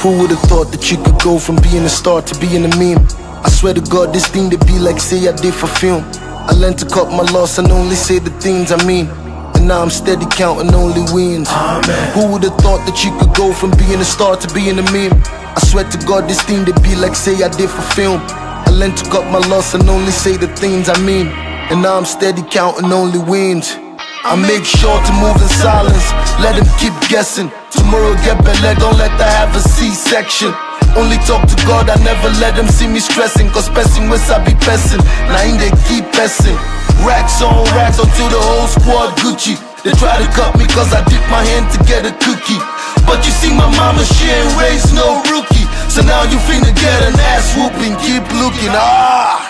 Who would've thought that you could go from being a star to being a meme? I swear to God, this thing to be like say I did for film. I learned to cut my loss and only say the things I mean. And now I'm steady counting only wins. Amen. Who would've thought that you could go from being a star to being a meme? I swear to God, this thing to be like say I did for film. I learned to cut my loss and only say the things I mean. And now I'm steady counting only wins. I make sure to move in silence, let them keep guessing. Tomorrow get better, don't let that have a C-section. Only talk to God, I never let them see me stressing. Cause person with I be person, now in they keep pressing. Racks on racks until the whole squad Gucci. They try to cut me cause I dip my hand to get a cookie. But you see my mama, she ain't raised no rookie. So now you finna get an ass whooping, keep looking, ah.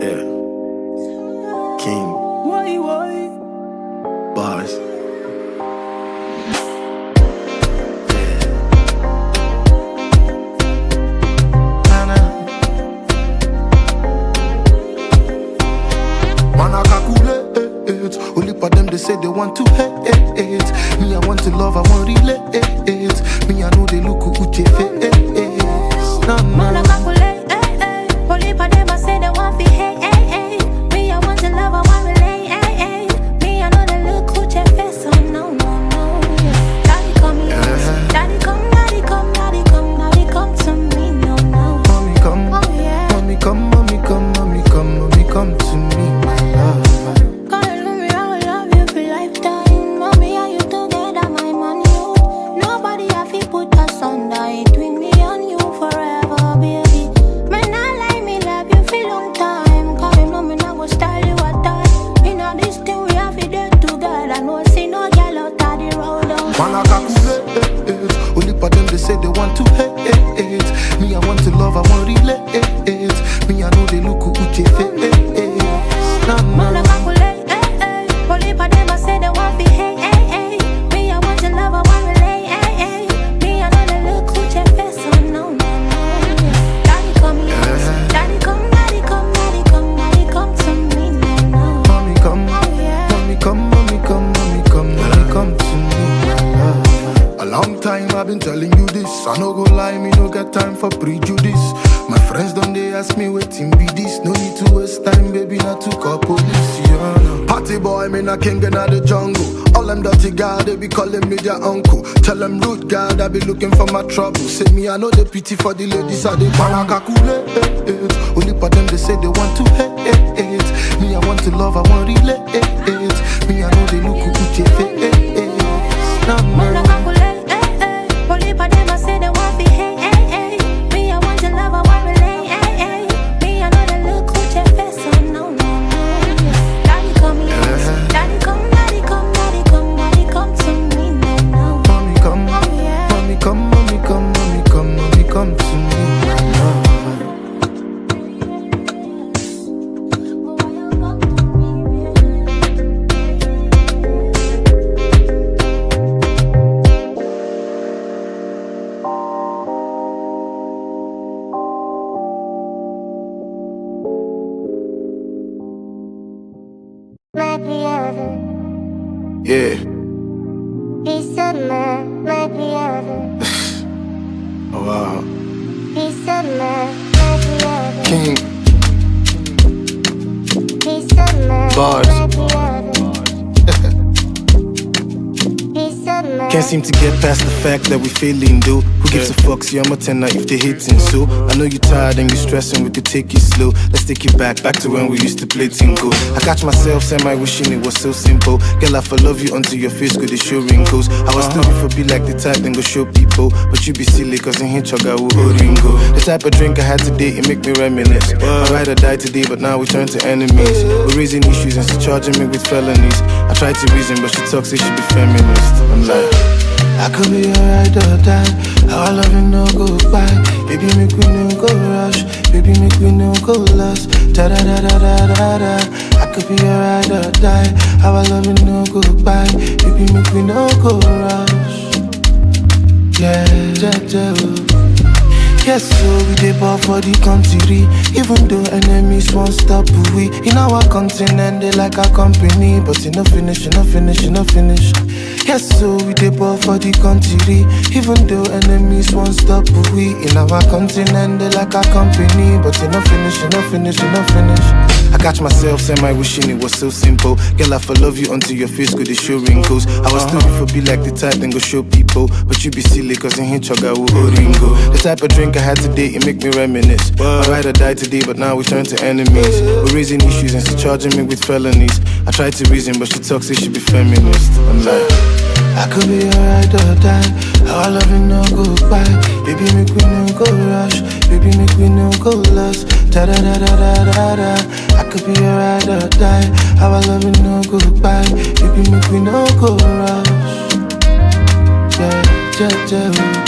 Yeah. King. Bars. Man, I calculate. Only for them they say they want to hate. Me, I want to love, I want relate. Me, I know they look uche face. Man, I calculate. Only for them I say they want to hate. Me, I want to love, I want relate. Me, I know they look uche face. Oh no, no, no. Daddy come here. Daddy come, daddy come, daddy come, daddy come to me. No, no. Mommy come, oh yeah. Mommy come, mommy come, mommy come, mommy come to me, my love. Say they want to hate. Me, I want to love, I want relate. Me, I know they look uche face. Man, I calculate. Only for them I say they want to hate. Me, I want to love, I want relate. Me, I know they look uche face. Oh no, no, no. Daddy come here. Daddy come, daddy come, daddy come, daddy come to me. No, no. Mommy come, mommy come, mommy come, mommy come, mommy come to me, my love. A long time I've been telling you this. I no go lie, me no get time for prejudice. My friends don't they ask me waiting be this. No need to waste time, baby, not to call police. Yeah, no. Party boy, me not king in the jungle. All them dirty guys, they be calling me their uncle. Tell them rude guy, I be looking for my trouble. Say me, I know the pity for the ladies, I they man, I calculate. Only for them they say they want to hate. Me, I want to love, I want relate. Me, I know they look uche face. Man, I calculate. Only for them I say they want to hate. Me, I want to love, I want relate. Me, I know they look uche face. Oh no, no, no. Daddy come here. Daddy come, daddy come, daddy come, daddy come to me. No, no. Mommy come, mommy come, mommy come, mommy come, mommy come to me, my love. Yeah. Oh wow. King. Bars. Can't seem to get past the fact that we failing, dude. Who gives a fuck? See, I'm a 10 if they hating, so I know you tired and you stressing, we could take it slow. Let's take it back to when we used to play tinko. I catch myself semi-wishing it was so simple. Girl, I for love you until your face could show wrinkles. I was still for be like the type, then go show people. But you be silly, cause in here choga who ringo. The type of drink I had today, it make me reminisce. I ride or die today, but now we turn to enemies. We're raising issues and she charging me with felonies. I try to reason, but she talks, she be feminist. I'm like, I could be alright or die. How I love you no go by. Baby make we no go rush. Baby make we no go lost. Da da da da da da da. I could be alright or die. How I love you no go by. Baby make we no go rush. Yeah, yeah, yeah. Yes, so we dey ball for the country. Even though enemies won't stop we. In our continent they like our company. But you no finish, you no finish, you no finish. Yes, so we dey ball for the country. Even though enemies won't stop we. In our continent they like our company. But you no finish, you no finish, you no finish. I catch myself semi-wishing it was so simple. Girl, I for love you until your face could show wrinkles. I was still for be like the type, then go show people. But you be silly, cause in here choga who ringo. The type of drink I had today, it make me reminisce. My ride or die today, but now we turn to enemies. We're raising issues and she's charging me with felonies. I try to reason, but she talks, she be feminist. I'm like, I could be your ride or die. How I love you, no goodbye. Baby, make we no go rush. Baby, make we no go lost. Da da da da da da da. I could be your ride or die. How I love you, no goodbye. Baby, make we no go rush. Yeah, yeah, yeah.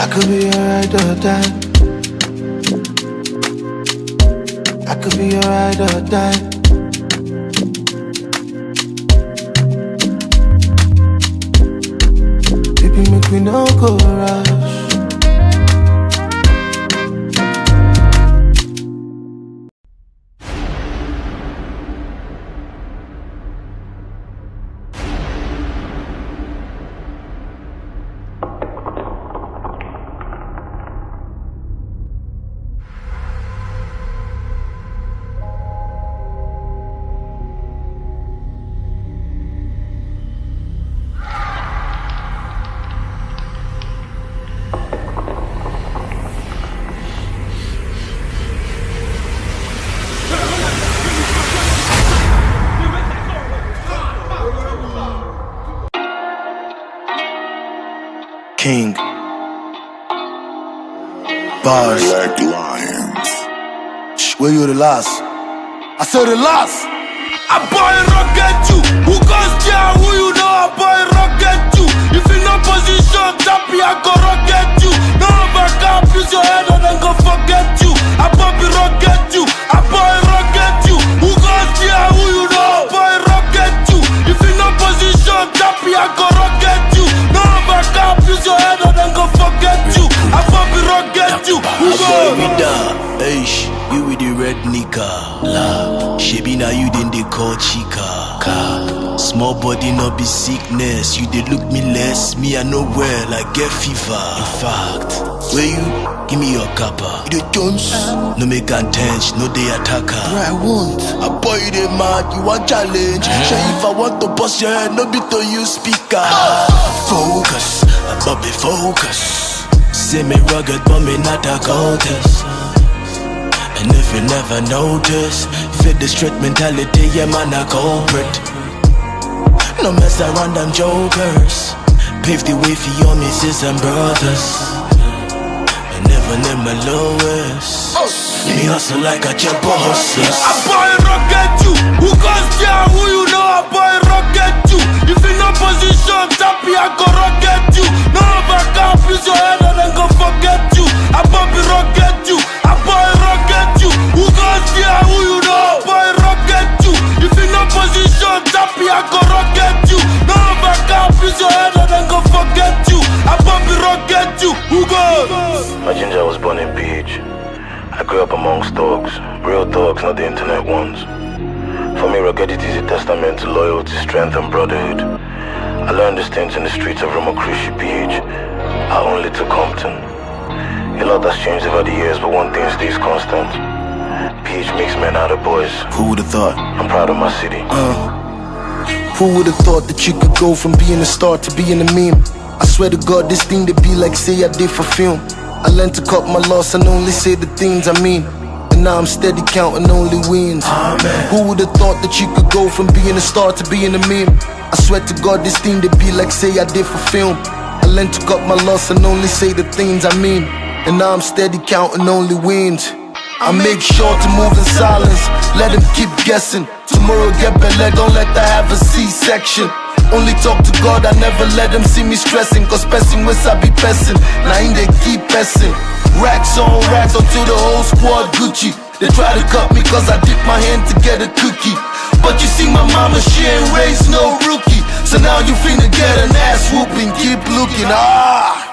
I could be your ride or die. I could be your ride or die. Baby, make we no go rush. King Bars. Black Lions. Shh, where you the last? I said the last. I boy rocket you. Who goes there? Who you know? I boy rocket you. If in no position, tappy, I go rocket you. No back up, use your head and then go forget you. I boy rocket you. I boy rocket you. Who goes there? Who you know? I boy rocket you. If in no position, tappy, I go rocket you. No back up, use your head and then go forget you. I boy rocket you. Who goes? Hey, you with the red nika. La, shebi na you then they call chica. Ka, small body no be sickness. You they look me less. Me I know well, I get fever. In fact, where you give me your kappa. You the Jones. No make tense, no they attacker. Where I want. I boy you the mad, you want challenge. Say if I want to bust your head, no be to you speaker. Focus, Bobby focus. Say me rugged, but me not a cultist. And if you never notice, fit the street mentality, yeah man a culprit. No mess around them jokers. Pave the way for your missus and brothers. And never near my lowest. Me hustle like a jump hustler. I boy rocket you. Who goes there? Who you know? I boy rocket you. If in no position, tappy, I go rocket you. No back up, use your head and then go forget you. I boy rocket you. I boy rocket you. Who goes there? Who you know? I boy rocket you. If in no position, tappy, I go rocket you. No back up, use your head and then go forget you. I boy rocket you. Who goes? My ginger was born in PH. I grew up amongst dogs, real dogs, not the internet ones. For me, ruggedity is a testament to loyalty, strength, and brotherhood. I learned these things in the streets of Ramakrishna, PH. I only to Compton. A lot has changed over the years, but one thing stays constant. PH makes men out of boys. Who would've thought? I'm proud of my city. Who would've thought that you could go from being a star to being a meme? I swear to God, this thing to be like say I did for film. I learned to cut my loss and only say the things I mean. And now I'm steady counting only wins. Amen. Who would've thought that you could go from being a star to being a meme? I swear to God, this thing to be like say I did for film. I learned to cut my loss and only say the things I mean. And now I'm steady counting only wins. I make sure to move in silence, let them keep guessing. Tomorrow get better, don't let that have a C-section. Only talk to God, I never let them see me stressing. Cause pressing with I be pressing, now in they keep pressing. Racks on racks until the whole squad Gucci. They try to cut me cause I dip my hand to get a cookie. But you see my mama, she ain't raised no rookie. So now you finna get an ass whooping, keep looking, Yeah.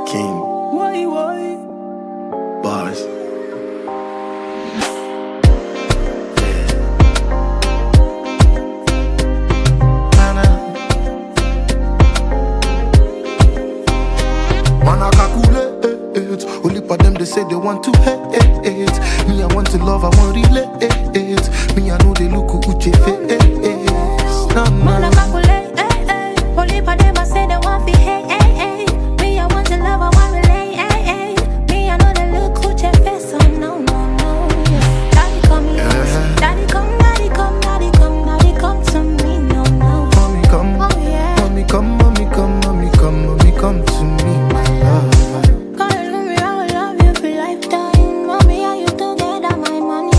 King Bars. Man, I calculate. Only for them they say say they want to hate. Me, I want to love, I want relate. Me, I know they look who face. Man, I calculate, Only for them, I say they want to hate. Me, I want to love, I want relate. Me, I know they look who face. So no. Daddy come here, daddy come, daddy come, daddy come, daddy come to me, no. Mommy come, oh yeah. Mommy come, mommy come, mommy come, mommy come to me, my love. God, me, I will love you for lifetime. Mommy, are you together, my money?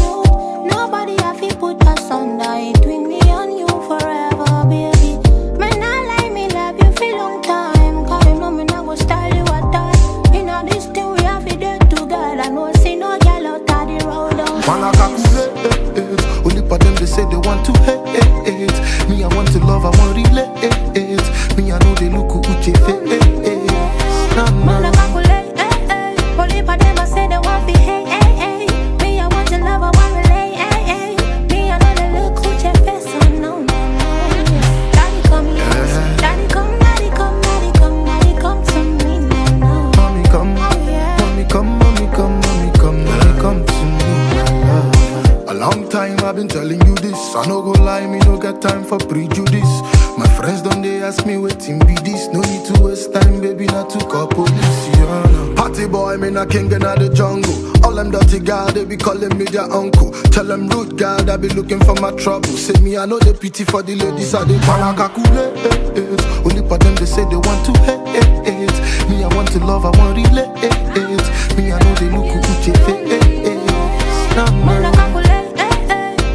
Nobody have to put us under between me and you forever, baby. Man, I like me, love you for long time. Cause you know me, not go style you at time. You know this thing we have to do together. No see no girl out of the road. Man, I calculate. Only for them they say they want to hate. Me, I want to love, I want relate. Me, I know they look who face. Man, I calculate, Only for them I say they want to hate. Me, I want to love, I want relate. Me, I know they look who face. So no. Daddy come here, daddy come, daddy come, daddy come, daddy come to me, no. Mommy come, oh yeah. mommy come, mommy come, mommy come, mommy come to me, my love. A long time I've been telling you this. I no go lie, me no get time for prejudice. My friends don't they ask me waiting be this. No need to waste time, baby, not to call police. Yeah. Party boy, me not king in the jungle. All them dirty guys, they be calling me their uncle. Tell them rude guy, I be looking for my trouble. Say me, I know they pity for the ladies, I they man calculate. Only for them they say they want to hate. Me, I want to love, I want relate. Me, I know they look who face. Man, I calculate,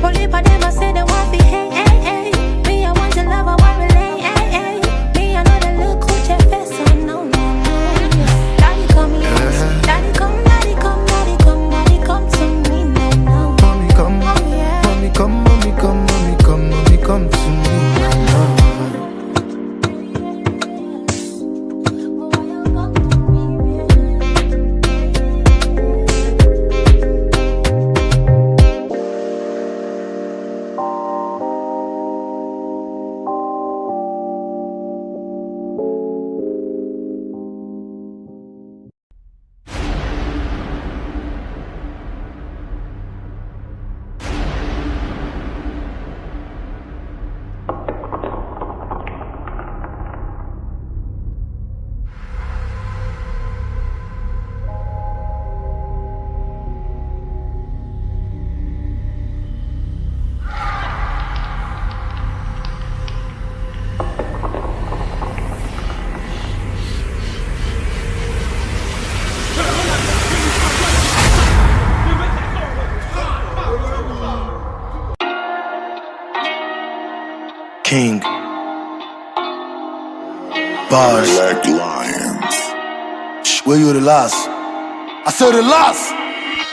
Only for them I say they want to hate. Me, I want to love, I want relate. Me, I know they look who face. So no. Daddy come here, daddy come, daddy come, daddy come, daddy come to me, no. Mommy come, oh yeah. mommy come, mommy come, mommy come, mommy come to me, my love. King Bars. Black Lions. Shh, where you the last? I said the last.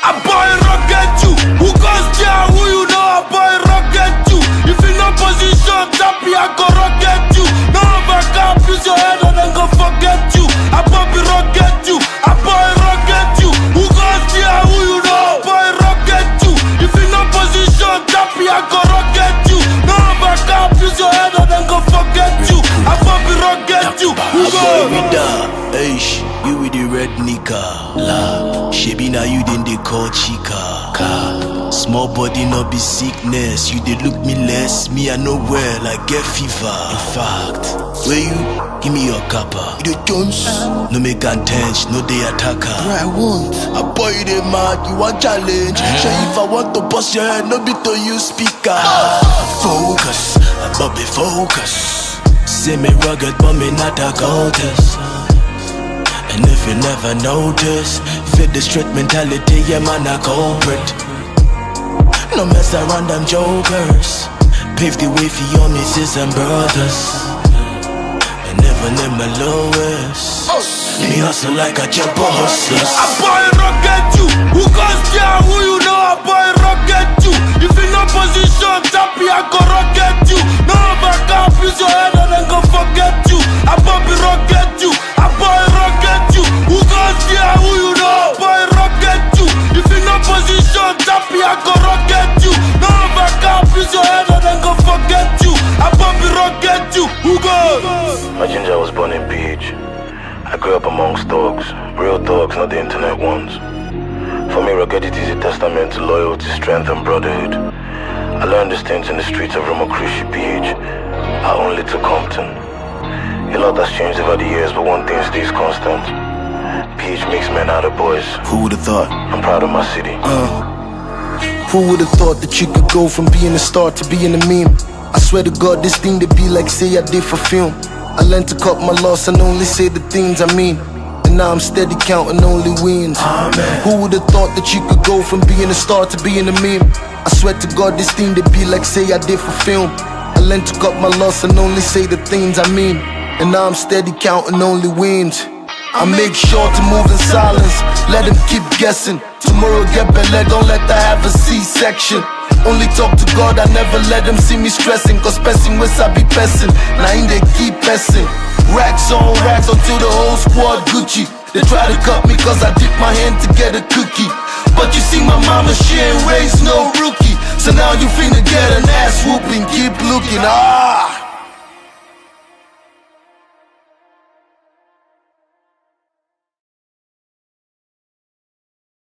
I boy rocket you. Who goes there? Who you know? I boy rocket you. If in no position, tappy, I go rocket you. No back up, use your head and then go forget you. I boy rocket you. I boy rocket you. Who goes there? Who you know? I boy rocket you. If in no position, tappy, I go rocket you. No back up, use your head and then go forget you. I boy rocket you. Who goes? You with the red nika. La, shebi na you then they call chica. Ka, small body no be sickness. You they look me less. Me I know well I get fever. In fact, where you give me your kappa. You the Jones. No make intense, no they attacker. I won't. I boy you they mad, you want challenge. Say if I want to bust your head, no be to you speaker. Focus, Bobby focus. Say me rugged, but me not a goddess. And if you never notice, fit the street mentality, yeah man a culprit. No mess around them jokers. Pave the way for your missus and brothers. And never in my lowest. Me hustle like a jumper hustler. I boy rocket you. Who goes there? Who you know? I boy rocket you. If in no position, tappy, I go rocket you. No back up, use your head and then go forget you. I boy rocket you. I boy rocket you. Who goes there? Who you know? I boy rocket you. If in no position, tappy, I go rocket you. No back up, use your head and then go forget you. I boy rocket you. Who goes? My ginger was born in PH. I grew up amongst thugs, real thugs, not the internet ones. For me, ruggedity is a testament to loyalty, strength, and brotherhood. I learned these things in the streets of Ramokrishi, PH. I only to Compton. A lot has changed over the years, but one thing stays constant. PH makes men out of boys. Who would've thought? I'm proud of my city. Who would've thought that you could go from being a star to being a meme? I swear to God, this thing to be like say I did for film. I learned to cut my loss and only say the things I mean. And now I'm steady counting only wins. Amen. Who would've thought that you could go from being a star to being a meme? I swear to God, this thing to be like say I did for film. I learned to cut my loss and only say the things I mean. And now I'm steady counting only wins. I make sure to move in silence, let them keep guessing. Tomorrow get better, don't let her have a C-section. Only talk to God, I never let them see me stressing. Cause pressing with I be pressing, now in they keep pressing. Racks on racks until the whole squad Gucci. They try to cut me cause I dip my hand to get a cookie. But you see my mama, she ain't raised no rookie. So now you finna get an ass whooping, keep looking,